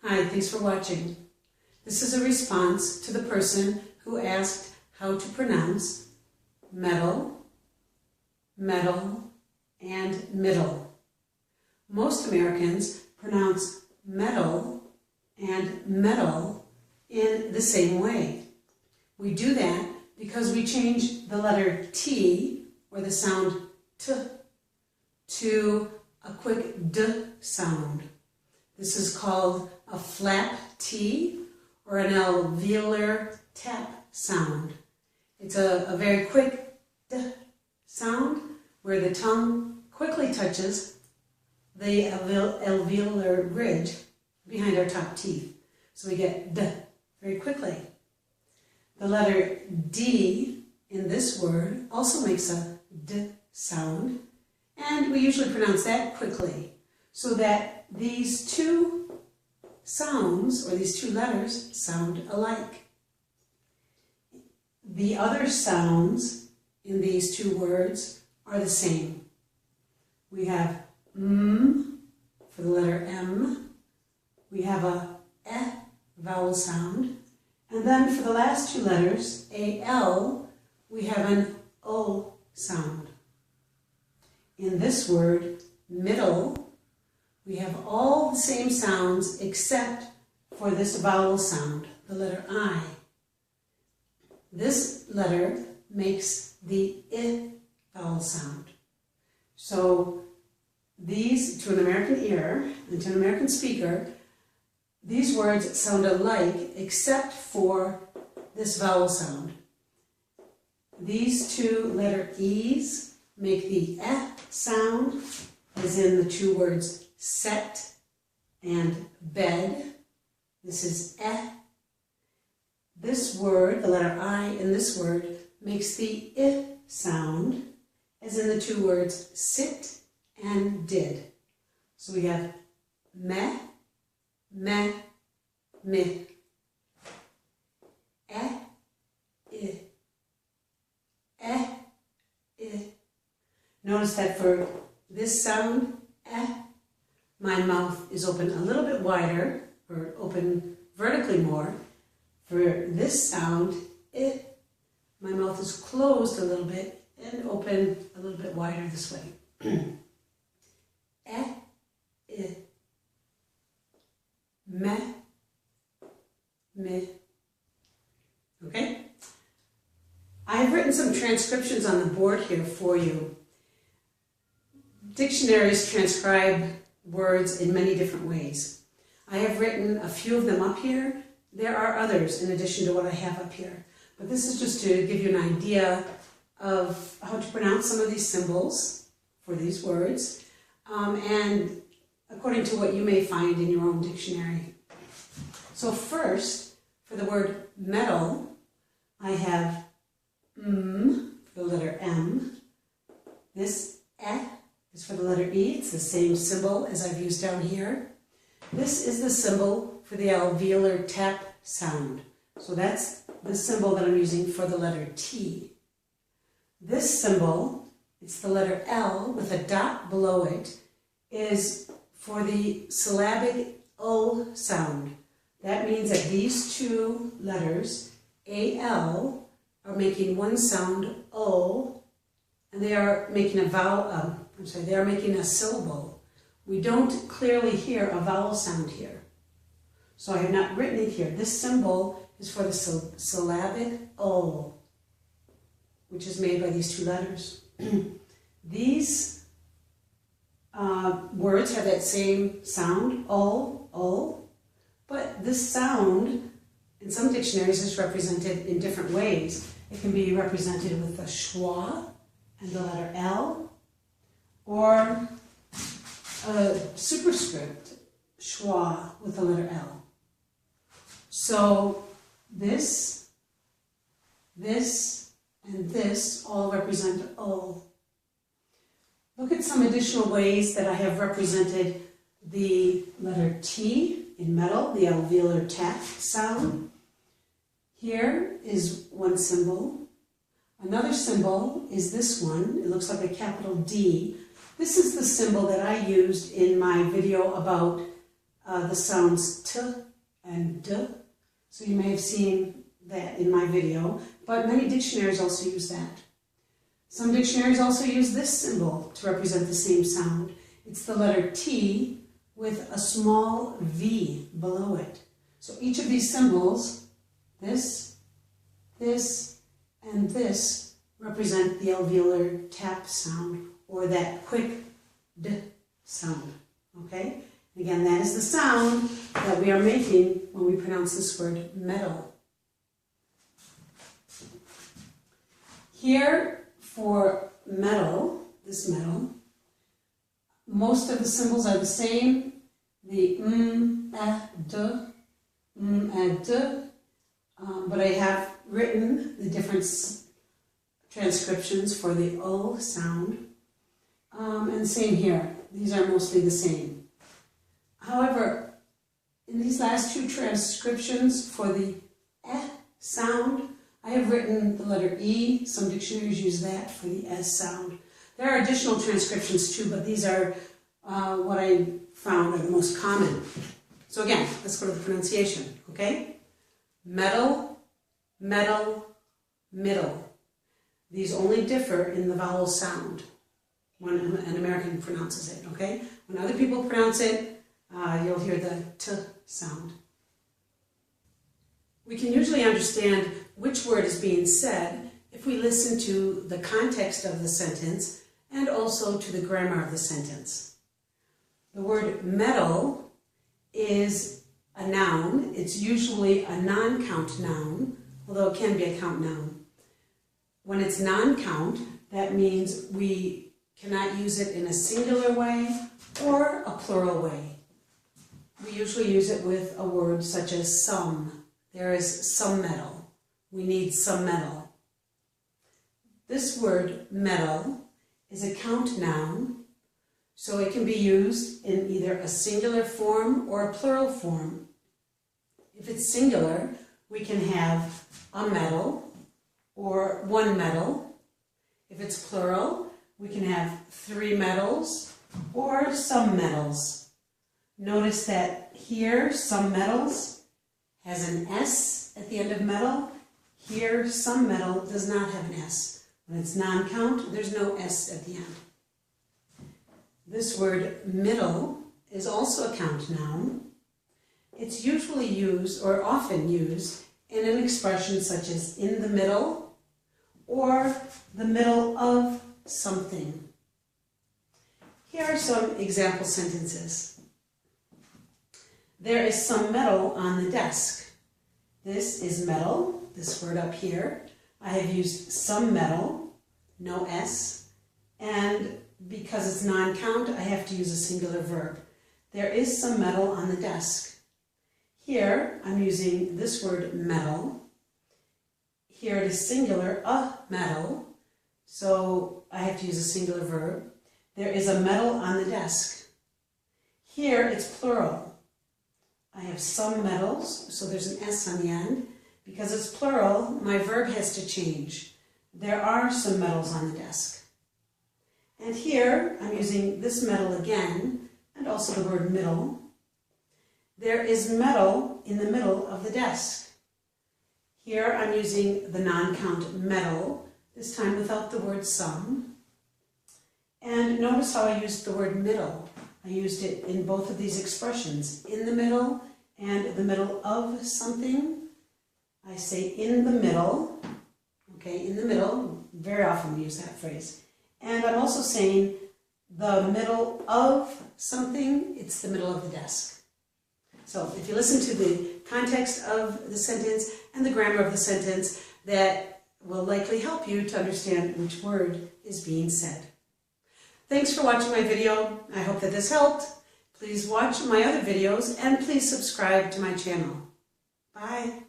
Hi, thanks for watching. This is a response to the person who asked how to pronounce metal, metal, and middle. Most Americans pronounce metal and metal in the same way. We do that because we change the letter T, or the sound T, to a quick D sound. This is called a flap T or an alveolar tap sound. It's a very quick D sound where the tongue quickly touches the alveolar ridge behind our top teeth. So we get D very quickly. The letter D in this word also makes a D sound, and we usually pronounce that quickly, so that these two sounds, or these two letters, sound alike. The other sounds in these two words are the same. We have for the letter M, we have a E vowel sound, and then for the last two letters, AL, we have an O sound. In this word, middle, we have all the same sounds except for this vowel sound, the letter I. This letter makes the I vowel sound. So these, to an American ear and to an American speaker, these words sound alike except for this vowel sound. These two letter E's make the sound, as in the two words set and bed. This is This word, the letter I in this word, makes the sound, as in the two words sit and did. So we have me, me, mi. I. Notice that for this sound, my mouth is open a little bit wider, or open vertically more. For this sound, my mouth is closed a little bit and open a little bit wider this way. Me, mi. Okay? I've written some transcriptions on the board here for you. Dictionaries transcribe words in many different ways. I have written a few of them up here. There are others in addition to what I have up here. But this is just to give you an idea of how to pronounce some of these symbols for these words, and according to what you may find in your own dictionary. So first, for the word metal, I have for the letter M. This is for the letter E. It's the same symbol as I've used down here. This is the symbol for the alveolar tap sound. So that's the symbol that I'm using for the letter T. This symbol, it's the letter L with a dot below it, is for the syllabic O sound. That means that these two letters, AL, are making one sound O, and they are making a vowel, they are making a syllable. We don't clearly hear a vowel sound here. So I have not written it here. This symbol is for the syllabic O, which is made by these two letters. These words have that same sound, O, but this sound in some dictionaries is represented in different ways. It can be represented with a schwa and the letter L, or a superscript, schwa, with the letter L. So this, and this all represent O. Look at some additional ways that I have represented the letter T in metal, the alveolar tap sound. Here is one symbol. Another symbol is this one. It looks like a capital D. This is the symbol that I used in my video about the sounds t and d. So you may have seen that in my video, but many dictionaries also use that. Some dictionaries also use this symbol to represent the same sound. It's the letter T with a small V below it. So each of these symbols, this, and this, represent the alveolar tap sound, or that quick d sound, okay? Again, that is the sound that we are making when we pronounce this word metal. Here, for metal, this metal, most of the symbols are the same. The d, but I have written the different transcriptions for the O sound, and same here. These are mostly the same. However, in these last two transcriptions for the sound, I have written the letter E. Some dictionaries use that for the S sound. There are additional transcriptions too, but these are what I found are the most common. So again, let's go to the pronunciation, okay? Metal, metal, middle. These only differ in the vowel sound when an American pronounces it, okay? When other people pronounce it, you'll hear the t sound. We can usually understand which word is being said if we listen to the context of the sentence and also to the grammar of the sentence. The word metal is a noun. It's usually a non-count noun, although it can be a count noun. When it's non-count, that means we cannot use it in a singular way or a plural way. We usually use it with a word such as some. There is some metal. We need some metal. This word metal is a count noun, so it can be used in either a singular form or a plural form. If it's singular, we can have a metal or one metal. If it's plural, we can have 3 metals or some metals. Notice that here, some metals has an S at the end of metal. Here, some metal does not have an S. When it's non-count, there's no S at the end. This word middle is also a count noun. It's usually used, or often used, in an expression such as in the middle or the middle of something. Here are some example sentences. There is some metal on the desk. This is metal, this word up here. I have used some metal, no S, and because it's non-count, I have to use a singular verb. There is some metal on the desk. Here, I'm using this word metal. Here it is singular, a metal, so I have to use a singular verb. There is a metal on the desk. Here, it's plural. I have some metals, so there's an S on the end. Because it's plural, my verb has to change. There are some metals on the desk. And here, I'm using this metal again, and also the word middle. There is metal in the middle of the desk. Here, I'm using the non-count metal, this time without the word some. And notice how I used the word middle. I used it in both of these expressions, in the middle and the middle of something. I say in the middle, okay, in the middle, very often we use that phrase. And I'm also saying the middle of something, it's the middle of the desk. So if you listen to the context of the sentence and the grammar of the sentence, that will likely help you to understand which word is being said. Thanks for watching my video. I hope that this helped. Please watch my other videos and please subscribe to my channel. Bye.